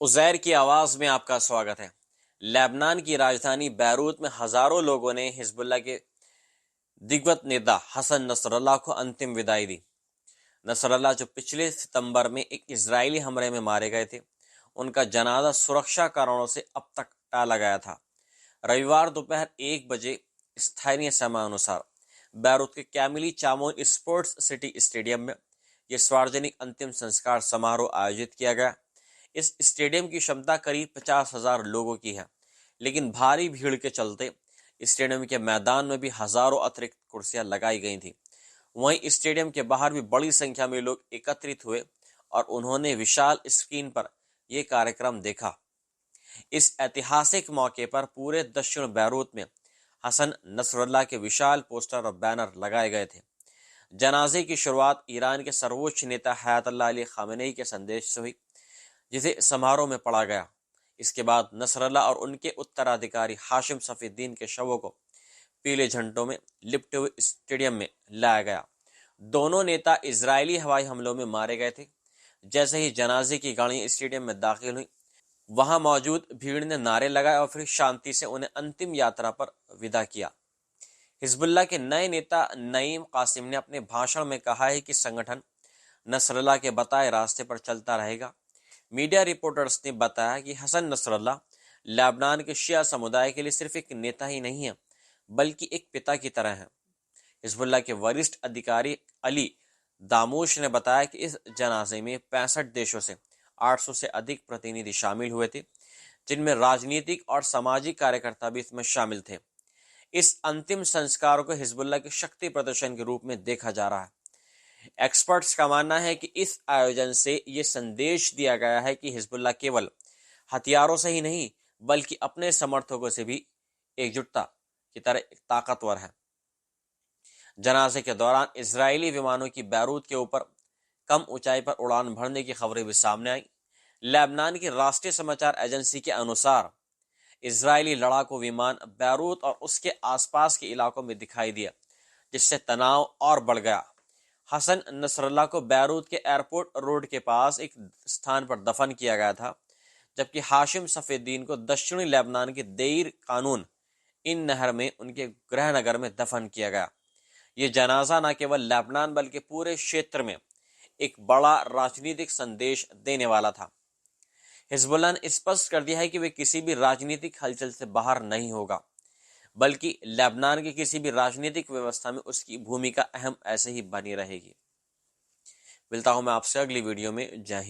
उज़ैर की आवाज़ में आपका स्वागत है। लेबनान की राजधानी बैरूत में हज़ारों लोगों ने हिज़्बुल्लाह के दिग्गज नेता हसन नसरल्लाह को अंतिम विदाई दी। नसरल्लाह जो पिछले सितंबर में एक इजरायली हमले में मारे गए थे, उनका जनाजा सुरक्षा कारणों से अब तक टाला गया था। रविवार दोपहर 1 बजे स्थानीय समय अनुसार बैरूत के कैमिली चामोन स्पोर्ट्स सिटी स्टेडियम में यह सार्वजनिक अंतिम संस्कार समारोह आयोजित किया गया। इस स्टेडियम की क्षमता करीब 50,000 लोगों की है, लेकिन भारी भीड़ के चलते स्टेडियम के मैदान में भी हजारों अतिरिक्त कुर्सियां लगाई गई थी। वहीं स्टेडियम के बाहर भी बड़ी संख्या में लोग एकत्रित हुए और उन्होंने विशाल स्क्रीन पर यह कार्यक्रम देखा। इस ऐतिहासिक मौके पर पूरे दक्षिण बैरूत में हसन नसरुल्लाह के विशाल पोस्टर और बैनर लगाए गए थे। जनाजे की शुरुआत ईरान के सर्वोच्च नेता हयातुल्लाह अली खामेनेई के संदेश से हुई, जिसे समारोह में पढ़ा गया। इसके बाद नसरल्लाह और उनके उत्तराधिकारी हाशिम सफीद्दीन के शवों को पीले झंडों में लिपटे हुए स्टेडियम में लाया गया। दोनों नेता इजरायली हवाई हमलों में मारे गए थे। जैसे ही जनाजे की गाड़ियां स्टेडियम में दाखिल हुई, वहां मौजूद भीड़ ने नारे लगाए और फिर शांति से उन्हें अंतिम यात्रा पर विदा किया। हिजबुल्लाह के नए नेता नईम कासिम ने अपने भाषण में कहा है कि संगठन नसरल्लाह के बताए रास्ते पर चलता रहेगा। मीडिया रिपोर्टर्स ने बताया कि हसन नसरल्लाह लेबनान के शिया समुदाय के लिए सिर्फ एक नेता ही नहीं है, बल्कि एक पिता की तरह है। हिजबुल्लाह के वरिष्ठ अधिकारी अली दामूश ने बताया कि इस जनाजे में 65 देशों से 800 से अधिक प्रतिनिधि शामिल हुए थे, जिनमें राजनीतिक और सामाजिक कार्यकर्ता भी इसमें शामिल थे। इस अंतिम संस्कार को हिजबुल्लाह के शक्ति प्रदर्शन के रूप में देखा जा रहा है। एक्सपर्ट्स का मानना है कि इस आयोजन से ये संदेश दिया गया है कि हिजबुल्लाह केवल हथियारों से ही नहीं, बल्कि अपने समर्थकों से भी एकजुटता की तरह ताकतवर है। जनाजे के दौरान इजरायली विमानों की बैरूत के ऊपर कम ऊंचाई पर उड़ान भरने की खबरें भी सामने आई। लेबनान की राष्ट्रीय समाचार एजेंसी के अनुसार इजरायली लड़ाकू विमान बैरूत और उसके आसपास के इलाकों में दिखाई दिया, जिससे तनाव और बढ़ गया। हसन नसरल्लाह को बैरूत के एयरपोर्ट रोड के पास एक स्थान पर दफन किया गया था, जबकि हाशिम सफीद्दीन को दक्षिणी लेबनान के देर कानून इन नहर में उनके गृहनगर में दफन किया गया। ये जनाजा न केवल लेबनान बल्कि पूरे क्षेत्र में एक बड़ा राजनीतिक संदेश देने वाला था। हिजबुल्लाह ने स्पष्ट कर दिया है कि वे किसी भी राजनीतिक हलचल से बाहर नहीं होगा, बल्कि लेबनान की किसी भी राजनीतिक व्यवस्था में उसकी भूमिका अहम ऐसे ही बनी रहेगी। मिलता हूं मैं आपसे अगली वीडियो में। जय हिंद।